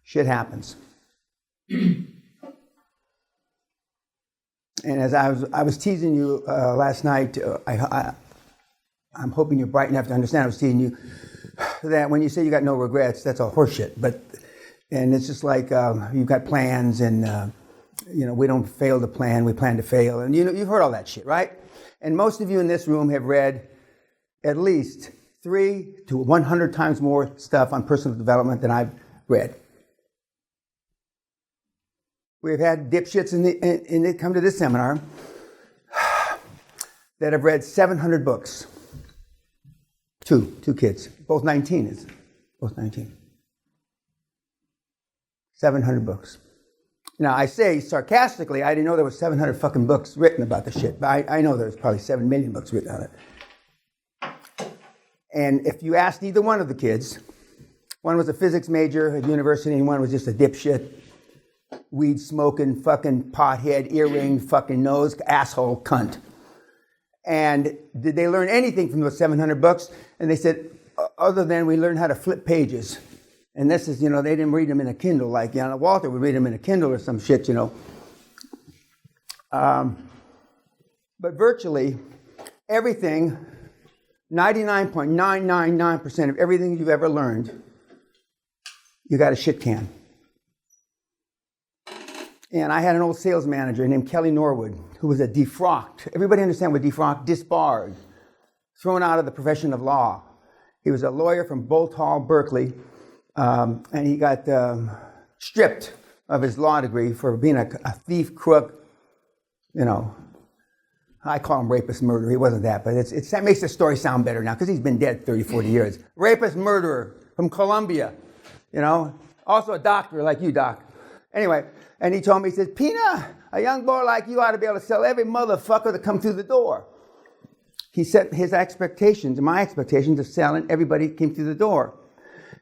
shit happens. And as I was teasing you last night, I'm hoping you're bright enough to understand. I was teasing you that when you say you got no regrets, that's all horseshit. And it's just like you've got plans, and we don't fail to plan, we plan to fail, and you've heard all that shit, right? And most of you in this room have read at least 3 to 100 times more stuff on personal development than I've read. We've had dipshits in they come to this seminar that have read 700 books. Two kids, both 19. 700 books. Now, I say sarcastically, I didn't know there was 700 fucking books written about the shit, but I know there's probably 7 million books written on it. And if you asked either one of the kids, one was a physics major at university and one was just a dipshit, weed smoking, fucking pothead, earring, fucking nose, asshole, cunt. And did they learn anything from those 700 books? And they said, other than we learned how to flip pages. And this is, they didn't read them in a Kindle like, Walter would read them in a Kindle or some shit, But virtually everything, 99.999% of everything you've ever learned, you got a shit can. And I had an old sales manager named Kelly Norwood, who was a defrocked, everybody understand what defrocked? Disbarred, thrown out of the profession of law. He was a lawyer from Bolt Hall, Berkeley, and he got stripped of his law degree for being a thief, crook, I call him rapist, murderer. He wasn't that, but that makes the story sound better now because he's been dead 30, 40 years. Rapist, murderer from Colombia, also a doctor like you, Doc. Anyway, and he told me, he says, Peña, a young boy like you ought to be able to sell every motherfucker that come through the door. He set his expectations, my expectations of selling everybody that came through the door.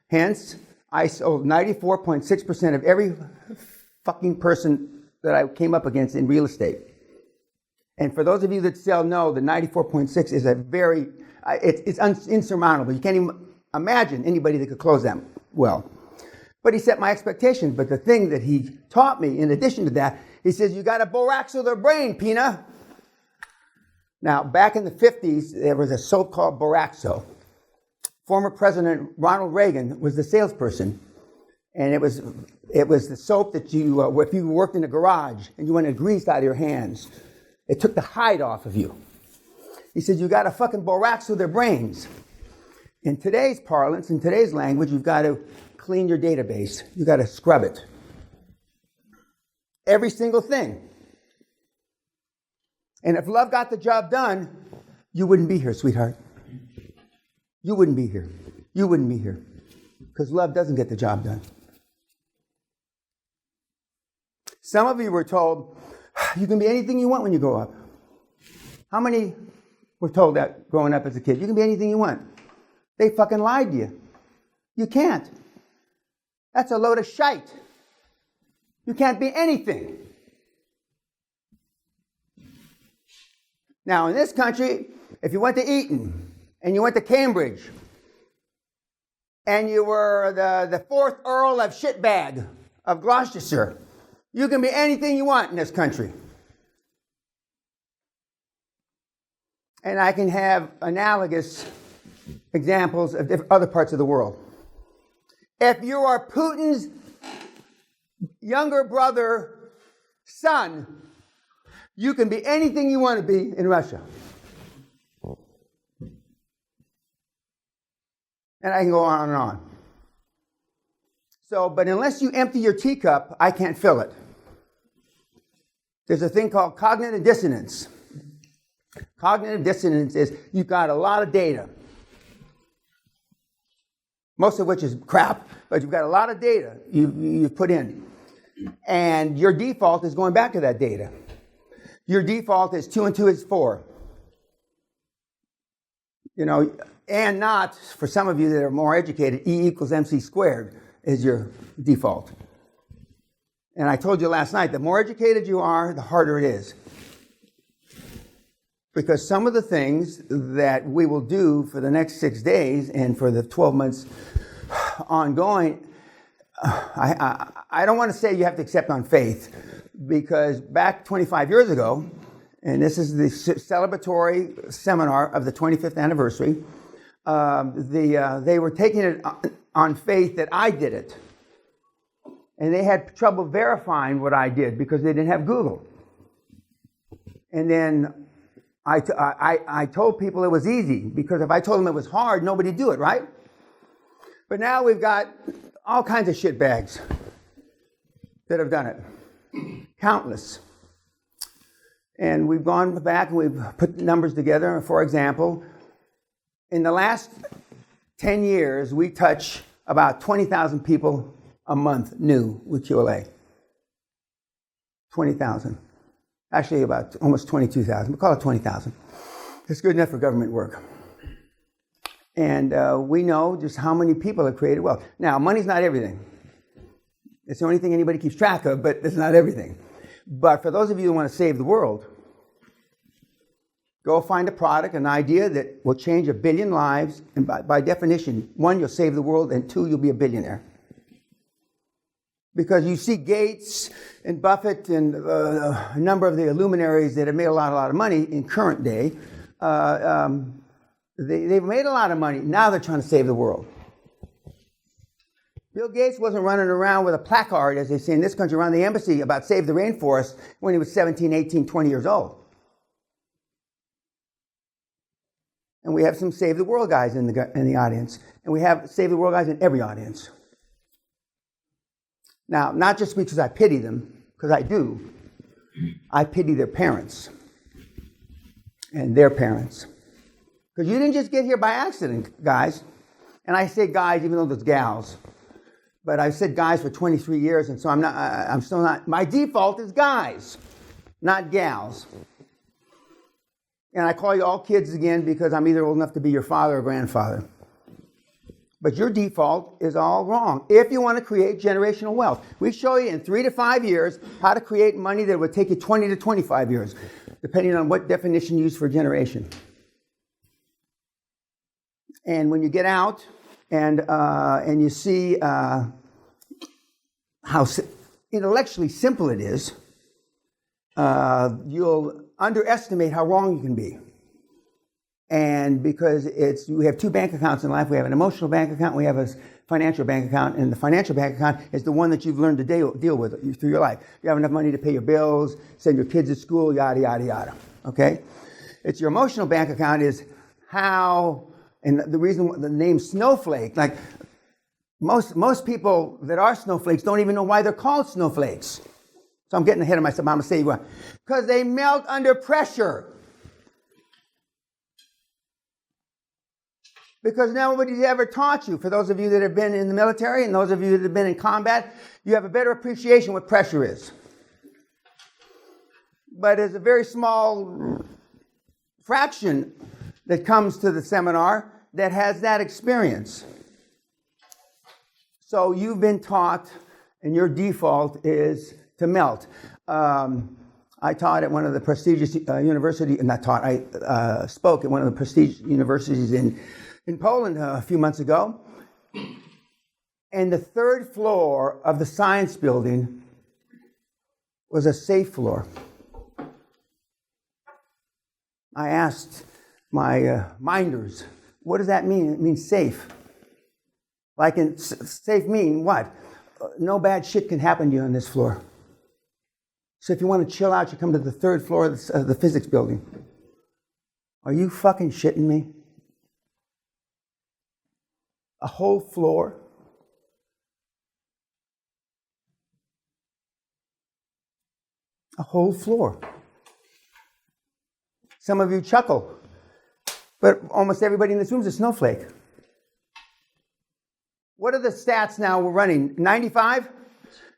Hence, I sold 94.6% of every fucking person that I came up against in real estate. And for those of you that sell know, the 94.6 is it's insurmountable. You can't even imagine anybody that could close them well. But he set my expectations. But the thing that he taught me, in addition to that, he says, you got to boraxo their brain, Peña. Now, back in the 50s, there was a soap called Boraxo. Former President Ronald Reagan was the salesperson. And it was the soap that you, if you worked in a garage and you wanted it greased out of your hands, it took the hide off of you. He said, you got to fucking boraxo their brains. In today's parlance, in today's language, you've got to clean your database. You got to scrub it. Every single thing. And if love got the job done, you wouldn't be here, sweetheart. You wouldn't be here. You wouldn't be here. Because love doesn't get the job done. Some of you were told, you can be anything you want when you grow up. How many were told that growing up as a kid? You can be anything you want. They fucking lied to you. You can't. That's a load of shite. You can't be anything. Now, in this country, if you went to Eton, and you went to Cambridge, and you were the 4th Earl of Shitbag of Gloucestershire, you can be anything you want in this country. And I can have analogous examples of other parts of the world. If you are Putin's younger brother, son, you can be anything you want to be in Russia. And I can go on and on. So, but unless you empty your teacup, I can't fill it. There's a thing called cognitive dissonance. Cognitive dissonance is you've got a lot of data, most of which is crap, but you've got a lot of data you've put in. And your default is going back to that data. Your default is 2 and 2 is 4. And not, for some of you that are more educated, E equals MC squared is your default. And I told you last night, the more educated you are, the harder it is. Because some of the things that we will do for the next 6 days and for the 12 months ongoing I don't want to say you have to accept on faith, because back 25 years ago, and this is the celebratory seminar of the 25th anniversary, they were taking it on faith that I did it. And they had trouble verifying what I did because they didn't have Google. And then I told people it was easy, because if I told them it was hard, nobody'd do it, right? But now we've got all kinds of shitbags that have done it. Countless. And we've gone back and we've put numbers together. For example, in the last 10 years, we touch about 20,000 people a month new with QLA. 20,000. Actually, about almost 22,000. We'll call it 20,000. It's good enough for government work. And we know just how many people have created wealth. Now, money's not everything. It's the only thing anybody keeps track of, but it's not everything. But for those of you who want to save the world, go find a product, an idea that will change 1 billion lives. And by definition, 1, you'll save the world, and 2, you'll be a billionaire. Because you see Gates and Buffett and a number of the luminaries that have made a lot of money in current day, they've made a lot of money. Now they're trying to save the world. Bill Gates wasn't running around with a placard, as they say in this country, around the embassy about save the rainforest when he was 17, 18, 20 years old. And we have some Save the World guys in the audience. And we have Save the World guys in every audience. Now, not just because I pity them, because I do. I pity their parents and their parents. Because you didn't just get here by accident, guys. And I say guys even though there's gals. But I've said guys for 23 years, and so I'm still not. My default is guys, not gals. And I call you all kids again because I'm either old enough to be your father or grandfather. But your default is all wrong if you want to create generational wealth. We show you in 3 to 5 years how to create money that would take you 20 to 25 years, depending on what definition you use for generation. And when you get out and you see how intellectually simple it is, you'll underestimate how wrong you can be. And because we have 2 bank accounts in life. We have an emotional bank account, we have a financial bank account, and the financial bank account is the one that you've learned to deal with through your life. You have enough money to pay your bills, send your kids to school, yada, yada, yada. Okay? It's your emotional bank account is how, and the reason the name snowflake, like most people that are snowflakes don't even know why they're called snowflakes. So I'm getting ahead of myself. I'm going to say why. Because they melt under pressure. Because nobody's ever taught you, for those of you that have been in the military and those of you that have been in combat, you have a better appreciation what pressure is. But it's a very small fraction that comes to the seminar that has that experience. So you've been taught, and your default is to melt. I taught at one of the prestigious universities, not taught, I spoke at one of the prestigious universities in Poland a few months ago. And the 3rd floor of the science building was a safe floor. I asked my minders, what does that mean? It means safe. Like in safe mean what? No bad shit can happen to you on this floor. So if you want to chill out, you come to the 3rd floor of the physics building. Are you fucking shitting me? A whole floor? A whole floor. Some of you chuckle, but almost everybody in this room is a snowflake. What are the stats now we're running? 95?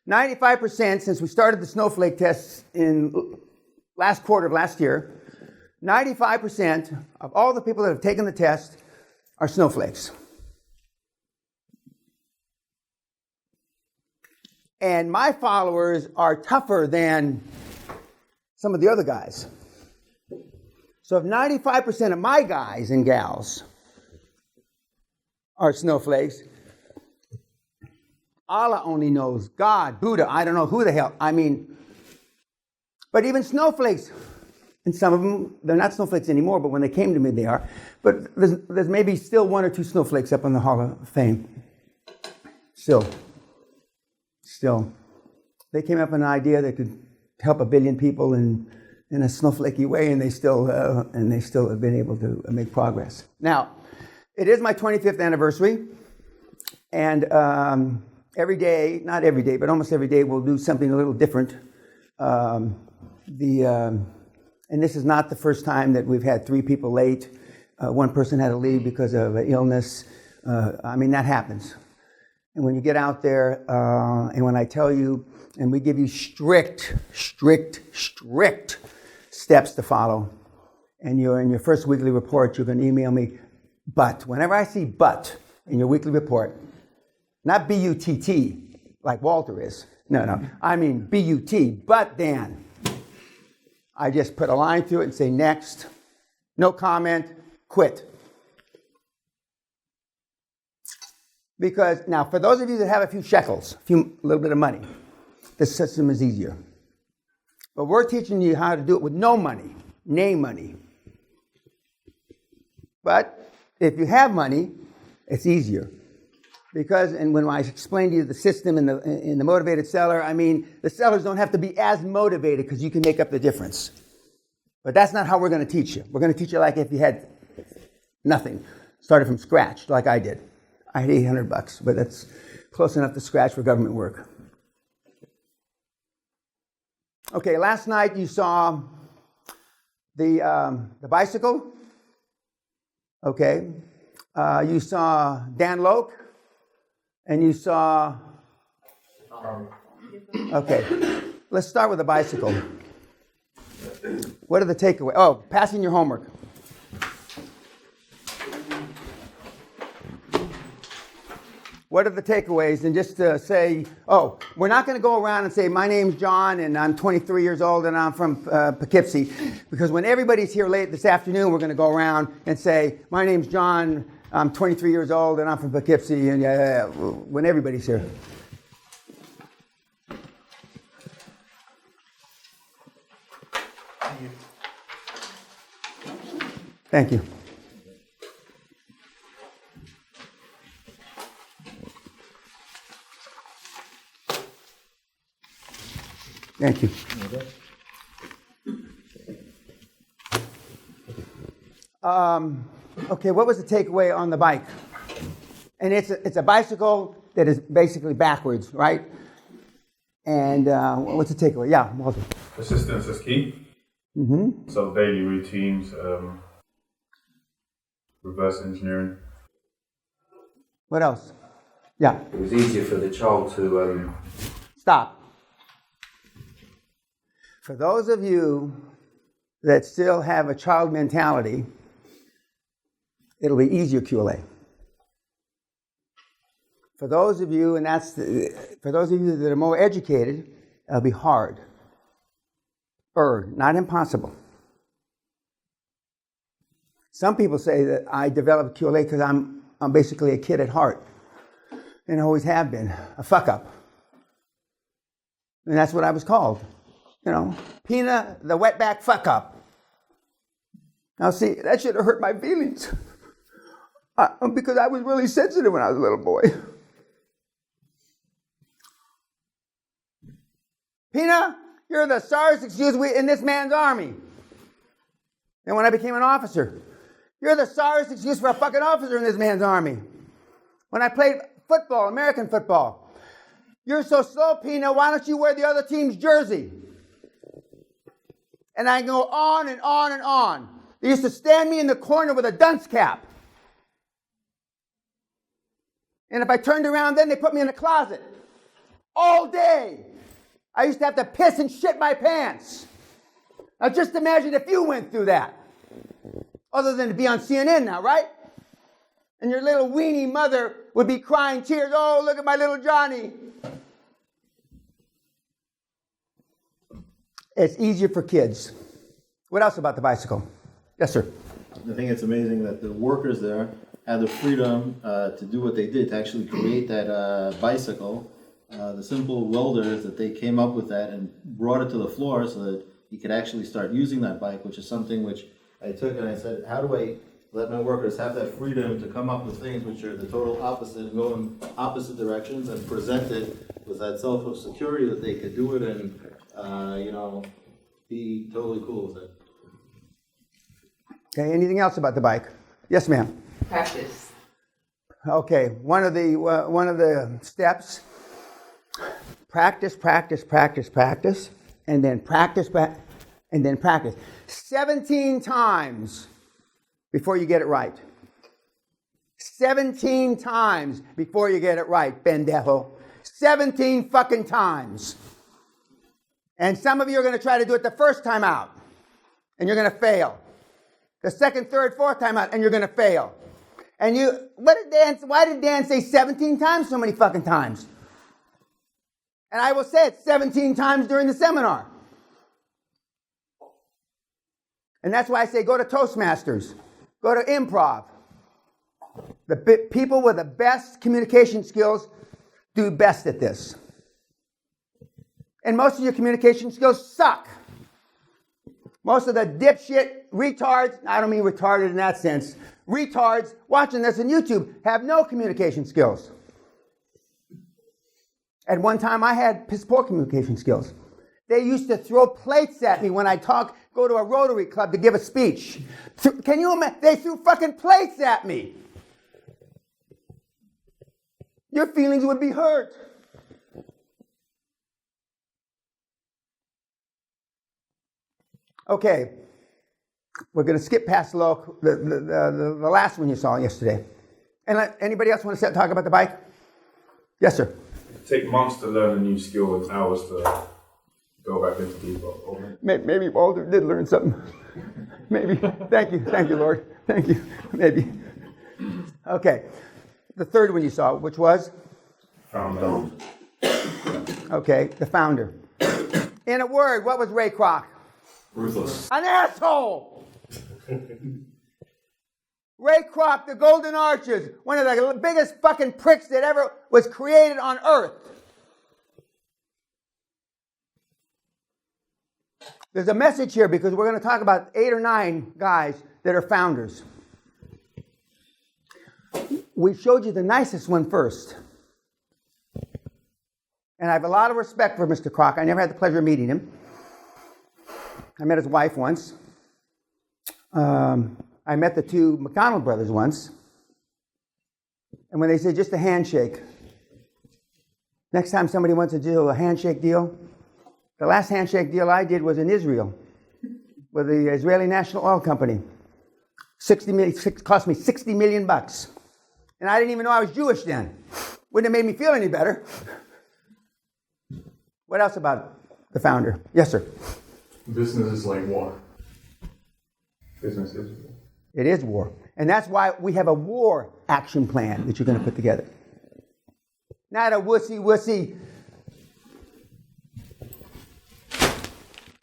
95% since we started the snowflake tests in last quarter of last year, 95% of all the people that have taken the test are snowflakes. And my followers are tougher than some of the other guys. So if 95% of my guys and gals are snowflakes, Allah only knows. God, Buddha, I don't know who the hell. I mean, but even snowflakes, and some of them, they're not snowflakes anymore, but when they came to me, they are. But there's maybe still one or two snowflakes up on the Hall of Fame. Still. They came up with an idea that could help 1 billion people in a snowflakey way, and they still have been able to make progress. Now, it is my 25th anniversary, and every day, not every day, but almost every day, we'll do something a little different. And this is not the first time that we've had 3 people late. One person had to leave because of illness. I mean, that happens. And when you get out there, and when I tell you, and we give you strict steps to follow, and you're in your first weekly report, you're going to email me, but. Whenever I see but in your weekly report, not B-U-T-T, like Walter is. No. I mean B-U-T, but Dan. I just put a line through it and say next, no comment, quit. Because now, for those of you that have a few shekels, a little bit of money, the system is easier. But we're teaching you how to do it with no money, name money. But if you have money, it's easier. Because, and when I explain to you the system and the motivated seller, I mean, the sellers don't have to be as motivated because you can make up the difference. But that's not how we're going to teach you. We're going to teach you like if you had nothing, started from scratch, like I did. I had $800, but that's close enough to scratch for government work. Okay, last night you saw the bicycle. Okay, you saw Dan Loke, and you saw. Okay, let's start with the bicycle. What are the takeaways? Oh, passing your homework. What are the takeaways? And just to say, we're not going to go around and say, my name's John, and I'm 23 years old, and I'm from Poughkeepsie. Because when everybody's here late this afternoon, we're going to go around and say, my name's John, I'm 23 years old, and I'm from Poughkeepsie, and when everybody's here. Thank you. Thank you. Okay, what was the takeaway on the bike? And it's a bicycle that is basically backwards, right? And what's the takeaway? Yeah, Walter. Persistence is key. Mm-hmm. So daily routines, reverse engineering. What else? Yeah. It was easier for the child to... Stop. For those of you that still have a child mentality, it'll be easier QLA. For those of you, for those of you that are more educated, it'll be hard. Not impossible. Some people say that I developed QLA because I'm basically a kid at heart, and always have been, a fuck up. And that's what I was called. You know, Peña, the wetback fuck up. Now see, that should have hurt my feelings. Because I was really sensitive when I was a little boy. Peña, you're the sorriest excuse in this man's army. And when I became an officer, you're the sorriest excuse for a fucking officer in this man's army. When I played football, American football, you're so slow, Peña, why don't you wear the other team's jersey? And I go on and on and on. They used to stand me in the corner with a dunce cap. And if I turned around then, they put me in the closet. All day. I used to have to piss and shit my pants. Now just imagine if you went through that. Other than to be on CNN now, right? And your little weenie mother would be crying tears. Oh, look at my little Johnny. It's easier for kids. What else about the bicycle? Yes, sir. I think it's amazing that the workers there had the freedom to do what they did, to actually create that bicycle the simple welders that they came up with that and brought it to the floor so that you could actually start using that bike, which is something which I took and I said, how do I let my workers have that freedom to come up with things which are the total opposite and go in opposite directions and present it with that self of security that they could do it and, be totally cool with it. Okay, anything else about the bike? Yes, ma'am. Practice. Okay, one of the steps, practice, and then practice, and then practice. 17 times before you get it right. 17 times before you get it right, pendejo. 17 fucking times. And some of you are going to try to do it the first time out, and you're going to fail. The second, third, fourth time out, and you're going to fail. And why did Dan say 17 times so many fucking times? And I will say it 17 times during the seminar. And that's why I say go to Toastmasters, go to improv. The people with the best communication skills do best at this. And most of your communication skills suck. Most of the dipshit retards, I don't mean retarded in that sense, retards watching this on YouTube have no communication skills. At one time I had piss poor communication skills. They used to throw plates at me when I go to a Rotary Club to give a speech. Can you imagine? They threw fucking plates at me. Your feelings would be hurt. Okay, we're going to skip past the last one you saw yesterday. And anybody else want to talk about the bike? Yes, sir. Take months to learn a new skill and hours to go back into deeper. Maybe Walter did learn something. Maybe. Thank you, Lord. Thank you. Maybe. Okay, the third one you saw, which was? Founder. Okay, the founder. In a word, what was Ray Kroc? Ruthless. An asshole! Ray Kroc, the Golden Arches, one of the biggest fucking pricks that ever was created on earth. There's a message here because we're going to talk about 8 or 9 guys that are founders. We showed you the nicest one first. And I have a lot of respect for Mr. Kroc. I never had the pleasure of meeting him. I met his wife once. I met the 2 McDonald brothers once. And when they said just a handshake, next time somebody wants to do a handshake deal, the last handshake deal I did was in Israel with the Israeli National Oil Company. Cost me $60 million. And I didn't even know I was Jewish then. Wouldn't have made me feel any better. What else about the founder? Yes, sir. Business is like war. Business is war. It is war. And that's why we have a war action plan that you're going to put together. Not a wussy.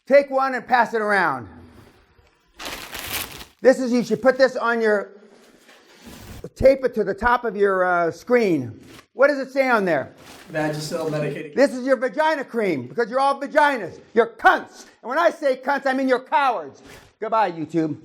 Take one and pass it around. You should put this on tape it to the top of your screen. What does it say on there? Vagisil medicated. This is your vagina cream, because you're all vaginas. You're cunts. And when I say cunts, I mean you're cowards. Goodbye, YouTube.